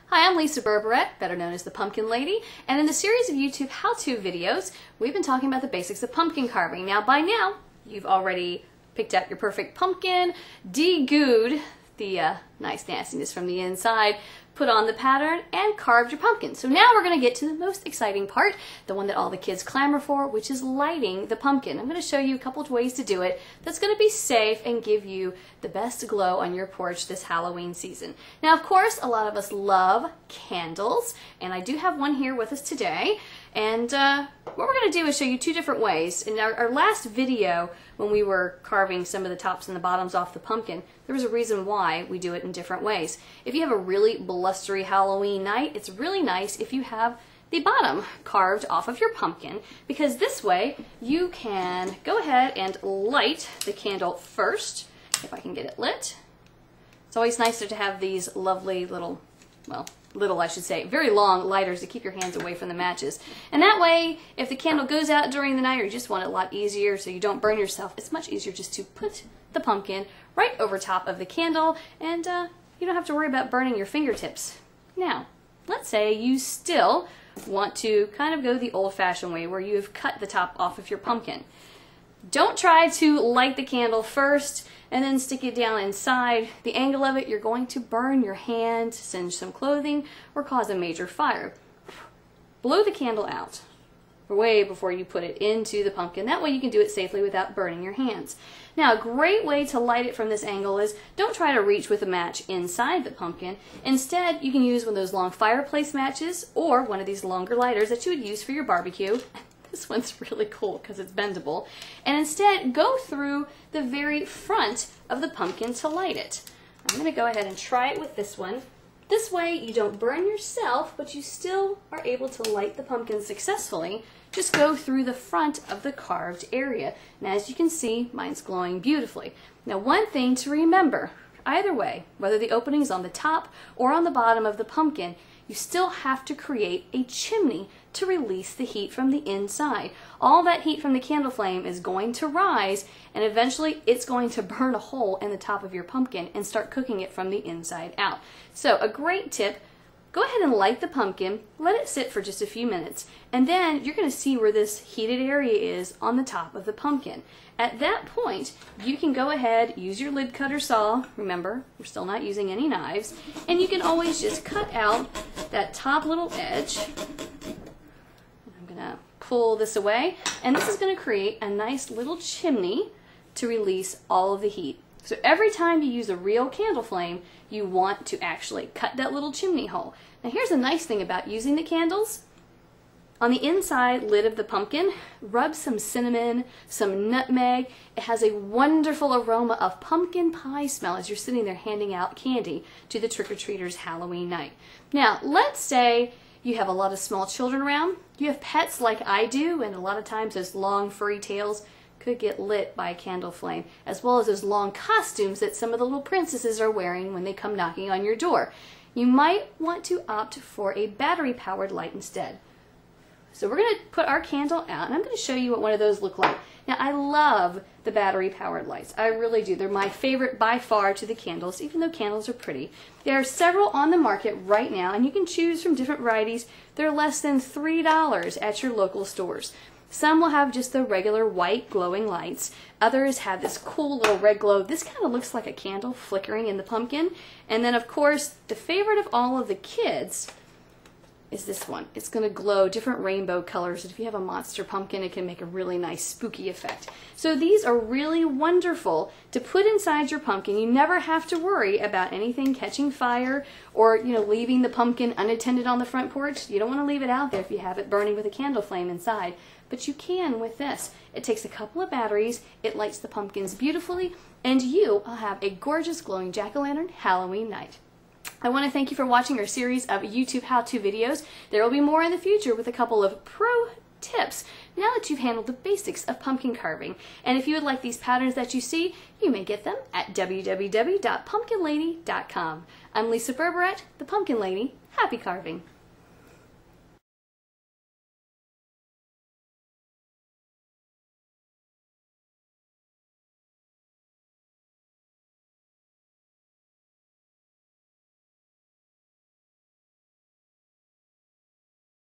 Hi, I'm Lisa Berberette, better known as the Pumpkin Lady, and in the series of YouTube how-to videos, we've been talking about the basics of pumpkin carving. Now, by now, you've already picked out your perfect pumpkin, degooed the nice nastiness from the inside, put on the pattern, and carved your pumpkin. So now we're going to get to the most exciting part, the one that all the kids clamor for, which is lighting the pumpkin. I'm going to show you a couple of ways to do it that's going to be safe and give you the best glow on your porch this Halloween season. Now, of course, a lot of us love candles, and I do have one here with us today. And what we're going to do is show you two different ways. In our last video, when we were carving some of the tops and the bottoms off the pumpkin, there was a reason why we do it in different ways. If you have a really blustery Halloween night, it's really nice if you have the bottom carved off of your pumpkin, because this way you can go ahead and light the candle first, if I can get it lit. It's always nicer to have these lovely little, well, little I should say, very long lighters to keep your hands away from the matches. And that way, if the candle goes out during the night or you just want it a lot easier so you don't burn yourself, it's much easier just to put the pumpkin right over top of the candle, and you don't have to worry about burning your fingertips. Now, let's say you still want to kind of go the old-fashioned way where you have cut the top off of your pumpkin. Don't try to light the candle first and then stick it down inside. The angle of it, you're going to burn your hand, singe some clothing, or cause a major fire. Blow the candle out way before you put it into the pumpkin. That way you can do it safely without burning your hands. Now, a great way to light it from this angle is don't try to reach with a match inside the pumpkin. Instead, you can use one of those long fireplace matches or one of these longer lighters that you would use for your barbecue. This one's really cool because it's bendable. And instead, go through the very front of the pumpkin to light it. I'm going to go ahead and try it with this one. This way, you don't burn yourself, but you still are able to light the pumpkin successfully. Just go through the front of the carved area. And as you can see, mine's glowing beautifully. Now, one thing to remember, either way, whether the opening is on the top or on the bottom of the pumpkin, you still have to create a chimney to release the heat from the inside. All that heat from the candle flame is going to rise, and eventually it's going to burn a hole in the top of your pumpkin and start cooking it from the inside out. So a great tip, go ahead and light the pumpkin, let it sit for just a few minutes, and then you're going to see where this heated area is on the top of the pumpkin. At that point, you can go ahead, use your lid cutter saw. Remember, we're still not using any knives, and you can always just cut out that top little edge. I'm going to pull this away, and this is going to create a nice little chimney to release all of the heat. So every time you use a real candle flame, you want to actually cut that little chimney hole. Now here's the nice thing about using the candles. On the inside lid of the pumpkin, rub some cinnamon, some nutmeg. It has a wonderful aroma of pumpkin pie smell as you're sitting there handing out candy to the trick-or-treaters Halloween night. Now, let's say you have a lot of small children around. You have pets like I do, and a lot of times those long furry tails could get lit by a candle flame, as well as those long costumes that some of the little princesses are wearing when they come knocking on your door. You might want to opt for a battery-powered light instead. So we're going to put our candle out, and I'm going to show you what one of those look like. Now, I love the battery-powered lights. I really do. They're my favorite by far to the candles, even though candles are pretty. There are several on the market right now, and you can choose from different varieties. They're less than $3 at your local stores. Some will have just the regular white glowing lights. Others have this cool little red glow. This kind of looks like a candle flickering in the pumpkin. And then, of course, the favorite of all of the kids is this one. It's going to glow different rainbow colors, and if you have a monster pumpkin, it can make a really nice spooky effect. So these are really wonderful to put inside your pumpkin. You never have to worry about anything catching fire or, leaving the pumpkin unattended on the front porch. You don't want to leave it out there if you have it burning with a candle flame inside, but you can with this. It takes a couple of batteries, it lights the pumpkins beautifully, and you will have a gorgeous glowing jack-o'-lantern Halloween night. I want to thank you for watching our series of YouTube how-to videos. There will be more in the future with a couple of pro tips now that you've handled the basics of pumpkin carving. And if you would like these patterns that you see, you may get them at www.pumpkinlady.com. I'm Lisa Berberette, the Pumpkin Lady. Happy carving!